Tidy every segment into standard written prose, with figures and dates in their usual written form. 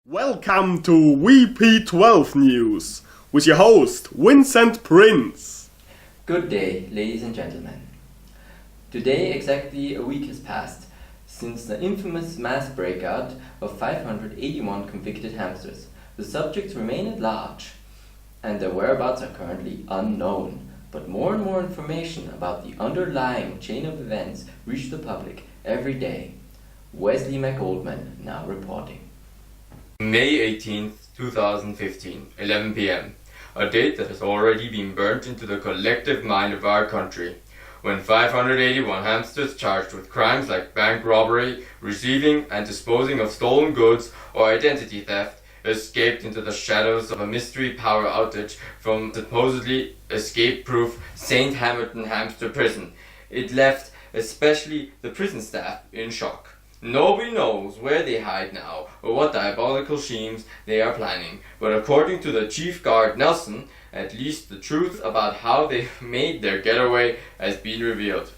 Welcome to VP12 News with your host Vincent Prince. Good day, ladies and gentlemen. Today exactly a week has passed since the infamous mass breakout of 581 convicted hamsters. The subjects remain at large and their whereabouts are currently unknown, but more and more information about the underlying chain of events reach the public every day. Wesley McGoldman now reporting. May 18th, 2015, 11 p.m. A date that has already been burnt into the collective mind of our country, when 581 hamsters charged with crimes like bank robbery, receiving and disposing of stolen goods or identity theft escaped into the shadows of a mystery power outage from supposedly escape-proof Saint Hamilton Hamster Prison. It left especially the prison staff in shock. Nobody knows where they hide now or what diabolical schemes they are planning, but according to the chief guard Nelson, at least the truth about how they made their getaway has been revealed.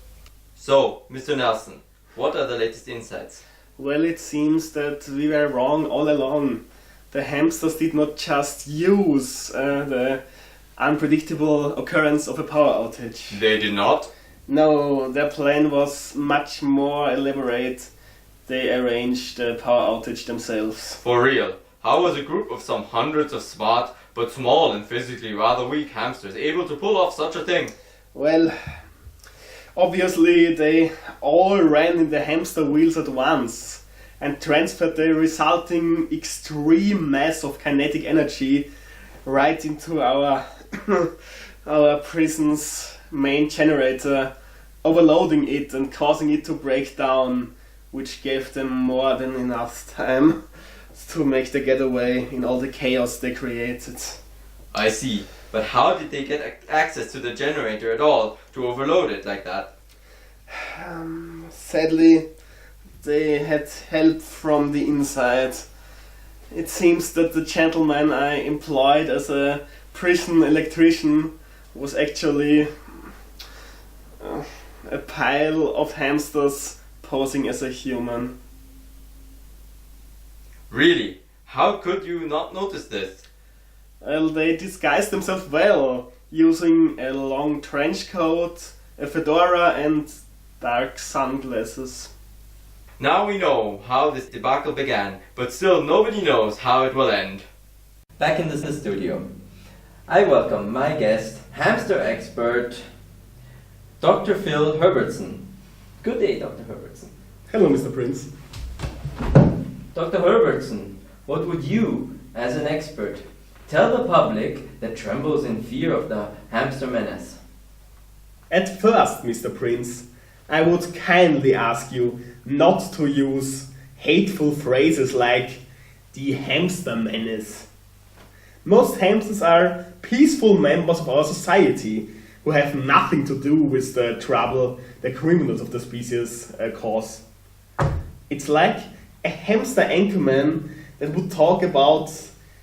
So, Mr. Nelson, what are the latest insights? Well, it seems that we were wrong all along. The hamsters did not just use the unpredictable occurrence of a power outage. They did not? No, their plan was much more elaborate. They arranged the power outage themselves. For real? How was a group of some hundreds of smart but small and physically rather weak hamsters able to pull off such a thing? Well, obviously they all ran in the hamster wheels at once and transferred the resulting extreme mass of kinetic energy right into our our prison's main generator, overloading it and causing it to break down, which gave them more than enough time to make the getaway in all the chaos they created. I see, but how did they get access to the generator at all to overload it like that? Sadly, they had help from the inside. It seems that the gentleman I employed as a prison electrician was actually a pile of hamsters posing as a human. Really? How could you not notice this? Well, they disguised themselves well, using a long trench coat, a fedora and dark sunglasses. Now we know how this debacle began, but still nobody knows how it will end. Back in the studio, I welcome my guest, hamster expert, Dr. Phil Herbertson. Good day, Dr. Herbertson. Hello, Mr. Prince. Dr. Herbertson, what would you, as an expert, tell the public that trembles in fear of the hamster menace? At first, Mr. Prince, I would kindly ask you not to use hateful phrases like the hamster menace. Most hamsters are peaceful members of our society who have nothing to do with the trouble the criminals of the species cause. It's like a hamster Anchorman that would talk about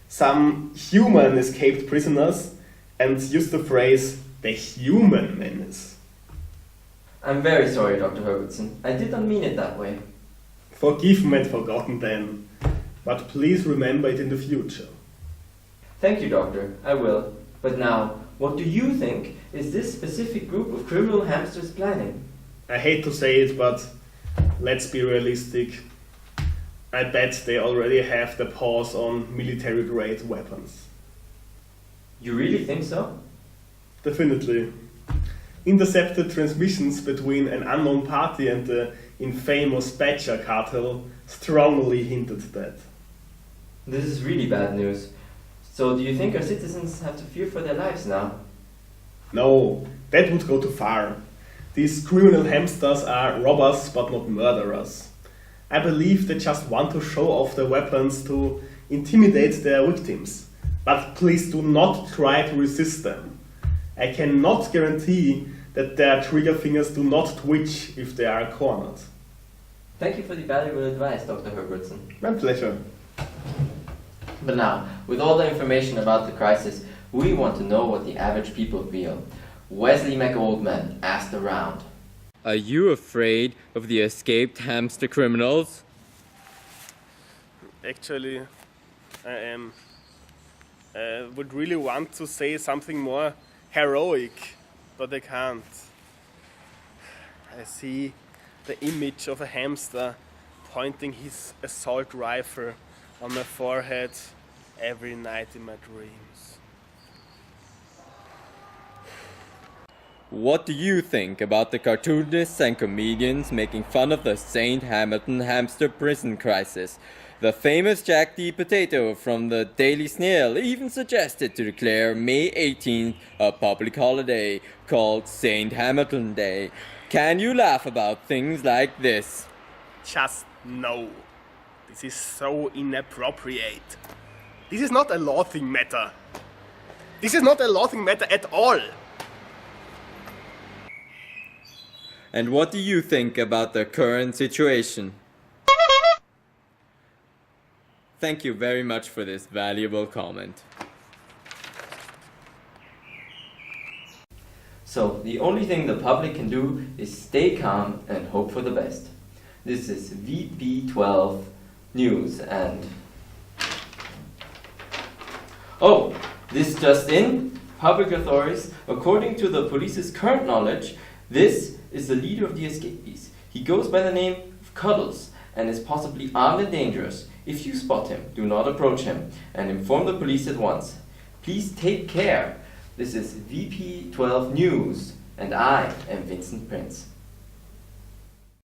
some human escaped prisoners and use the phrase the human menace. I'm very sorry, Dr. Herbertson. I did not mean it that way. Forgiven and forgotten then, but please remember it in the future. Thank you, Doctor. I will. But now, what do you think is this specific group of criminal hamsters planning? I hate to say it, but let's be realistic. I bet they already have the paws on military-grade weapons. You really think so? Definitely. Intercepted transmissions between an unknown party and the infamous Badger cartel strongly hinted that. This is really bad news. So do you think our citizens have to fear for their lives now? No, that would go too far. These criminal hamsters are robbers but not murderers. I believe they just want to show off their weapons to intimidate their victims. But please do not try to resist them. I cannot guarantee that their trigger fingers do not twitch if they are cornered. Thank you for the valuable advice, Dr. Herbertson. My pleasure. But now, with all the information about the crisis, we want to know what the average people feel. Wesley McGoldman asked around. Are you afraid of the escaped hamster criminals? Actually, would really want to say something more heroic, but I can't. I see the image of a hamster pointing his assault rifle on my forehead every night in my dreams. What do you think about the cartoonists and comedians making fun of the Saint Hamilton Hamster Prison crisis? The famous Jack D. Potato from the Daily Snail even suggested to declare May 18th a public holiday called Saint Hamilton Day. Can you laugh about things like this? Just no. This is so inappropriate. This is not a laughing matter. This is not a laughing matter at all. And what do you think about the current situation? Thank you very much for this valuable comment. So, the only thing the public can do is stay calm and hope for the best. This is VP12 News and... Oh, this just in. Public authorities, according to the police's current knowledge, this is the leader of the escapees. He goes by the name of Cuddles and is possibly armed and dangerous. If you spot him, do not approach him and inform the police at once. Please take care. This is VP12 News and I am Vincent Prince.